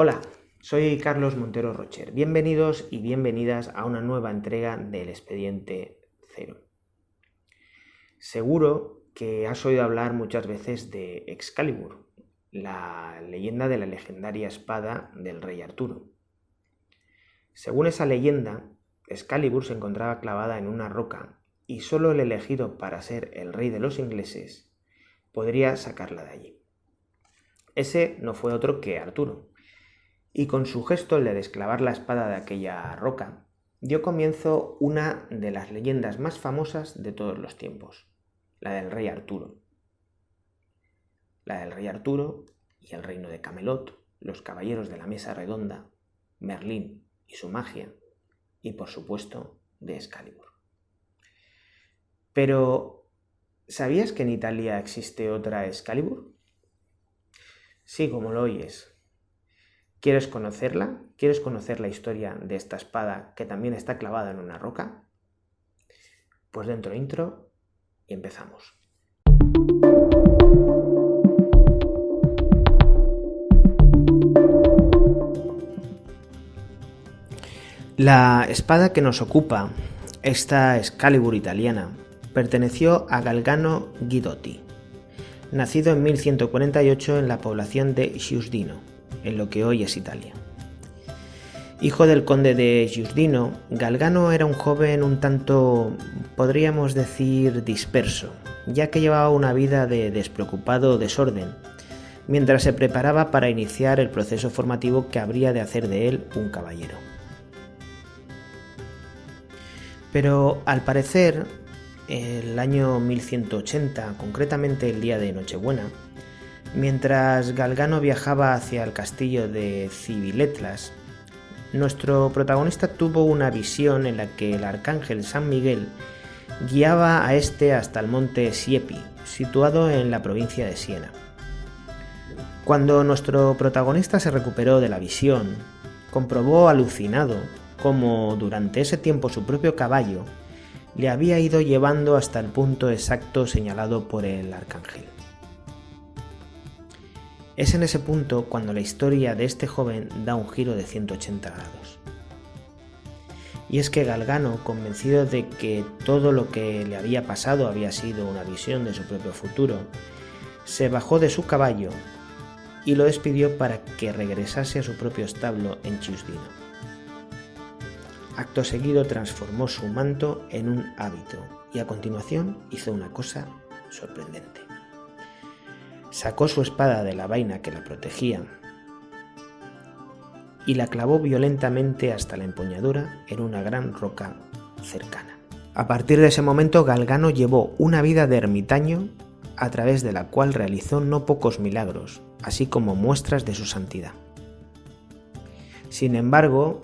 Hola, soy Carlos Montero Rocher. Bienvenidos y bienvenidas a una nueva entrega del Expediente Cero. Seguro que has oído hablar muchas veces de Excalibur, la leyenda de la legendaria espada del rey Arturo. Según esa leyenda, Excalibur se encontraba clavada en una roca y solo el elegido para ser el rey de los ingleses podría sacarla de allí. Ese no fue otro que Arturo, y con su gesto, el de desclavar la espada de aquella roca, dio comienzo una de las leyendas más famosas de todos los tiempos, la del rey Arturo. La del rey Arturo y el reino de Camelot, los caballeros de la mesa redonda, Merlín y su magia, y por supuesto, de Excalibur. Pero, ¿sabías que en Italia existe otra Excalibur? Sí, como lo oyes. ¿Quieres conocerla? ¿Quieres conocer la historia de esta espada que también está clavada en una roca? Pues dentro intro y empezamos. La espada que nos ocupa, esta Excalibur italiana, perteneció a Galgano Guidotti, nacido en 1148 en la población de Giusdino, en lo que hoy es Italia. Hijo del conde de Giusdino, Galgano era un joven un tanto, podríamos decir, disperso, ya que llevaba una vida de despreocupado desorden, mientras se preparaba para iniciar el proceso formativo que habría de hacer de él un caballero. Pero al parecer, el año 1180, concretamente el día de Nochebuena, mientras Galgano viajaba hacia el castillo de Civiletlas, nuestro protagonista tuvo una visión en la que el arcángel San Miguel guiaba a este hasta el monte Siepi, situado en la provincia de Siena. Cuando nuestro protagonista se recuperó de la visión, comprobó alucinado cómo durante ese tiempo su propio caballo le había ido llevando hasta el punto exacto señalado por el arcángel. Es en ese punto cuando la historia de este joven da un giro de 180 grados. Y es que Galgano, convencido de que todo lo que le había pasado había sido una visión de su propio futuro, se bajó de su caballo y lo despidió para que regresase a su propio establo en Giusdino. Acto seguido transformó su manto en un hábito y a continuación hizo una cosa sorprendente. Sacó su espada de la vaina que la protegía y la clavó violentamente hasta la empuñadura en una gran roca cercana. A partir de ese momento, Galgano llevó una vida de ermitaño a través de la cual realizó no pocos milagros, así como muestras de su santidad. Sin embargo,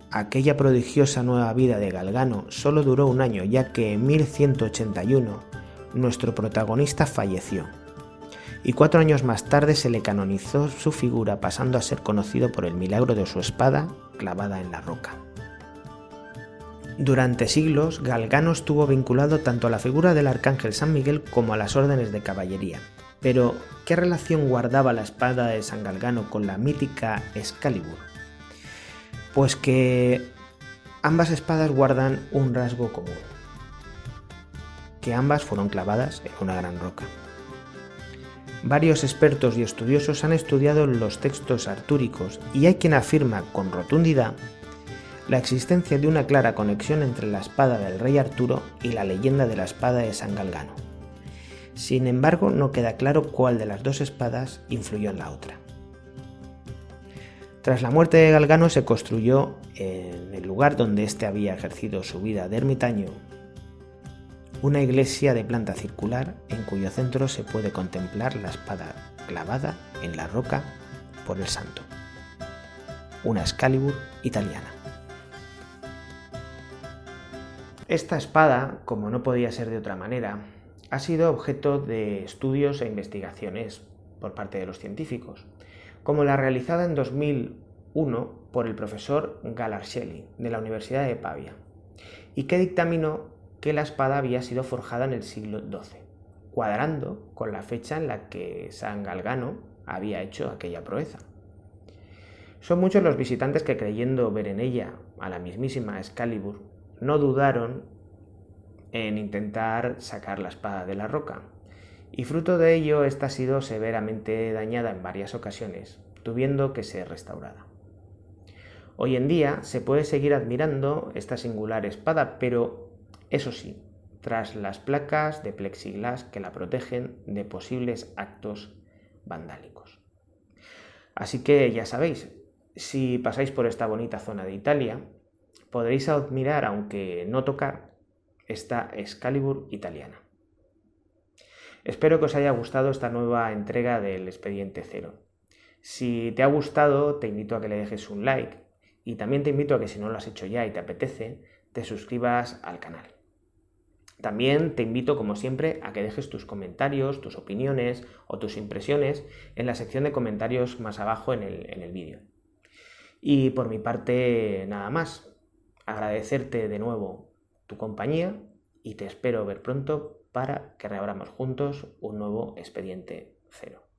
aquella prodigiosa nueva vida de Galgano solo duró un año, ya que en 1181 nuestro protagonista falleció, y 4 años más tarde se le canonizó su figura, pasando a ser conocido por el milagro de su espada clavada en la roca. Durante siglos, Galgano estuvo vinculado tanto a la figura del arcángel San Miguel como a las órdenes de caballería. Pero, ¿qué relación guardaba la espada de San Galgano con la mítica Excalibur? Pues que ambas espadas guardan un rasgo común, que ambas fueron clavadas en una gran roca. Varios expertos y estudiosos han estudiado los textos artúricos y hay quien afirma con rotundidad la existencia de una clara conexión entre la espada del rey Arturo y la leyenda de la espada de San Galgano. Sin embargo, no queda claro cuál de las dos espadas influyó en la otra. Tras la muerte de Galgano se construyó en el lugar donde éste había ejercido su vida de ermitaño una iglesia de planta circular en cuyo centro se puede contemplar la espada clavada en la roca por el santo, una Excalibur italiana. Esta espada, como no podía ser de otra manera, ha sido objeto de estudios e investigaciones por parte de los científicos, como la realizada en 2001 por el profesor Galarcelli de la Universidad de Pavia, y que dictaminó que la espada había sido forjada en el siglo XII, cuadrando con la fecha en la que San Galgano había hecho aquella proeza. Son muchos los visitantes que, creyendo ver en ella a la mismísima Excalibur, no dudaron en intentar sacar la espada de la roca, y fruto de ello esta ha sido severamente dañada en varias ocasiones, tuviendo que ser restaurada. Hoy en día se puede seguir admirando esta singular espada, pero eso sí, tras las placas de plexiglas que la protegen de posibles actos vandálicos. Así que ya sabéis, si pasáis por esta bonita zona de Italia, podréis admirar, aunque no tocar, esta Excalibur italiana. Espero que os haya gustado esta nueva entrega del Expediente Cero. Si te ha gustado, te invito a que le dejes un like y también te invito a que, si no lo has hecho ya y te apetece, te suscribas al canal. También te invito, como siempre, a que dejes tus comentarios, tus opiniones o tus impresiones en la sección de comentarios más abajo en el vídeo. Y por mi parte, nada más. Agradecerte de nuevo tu compañía y te espero ver pronto para que reabramos juntos un nuevo Expediente Cero.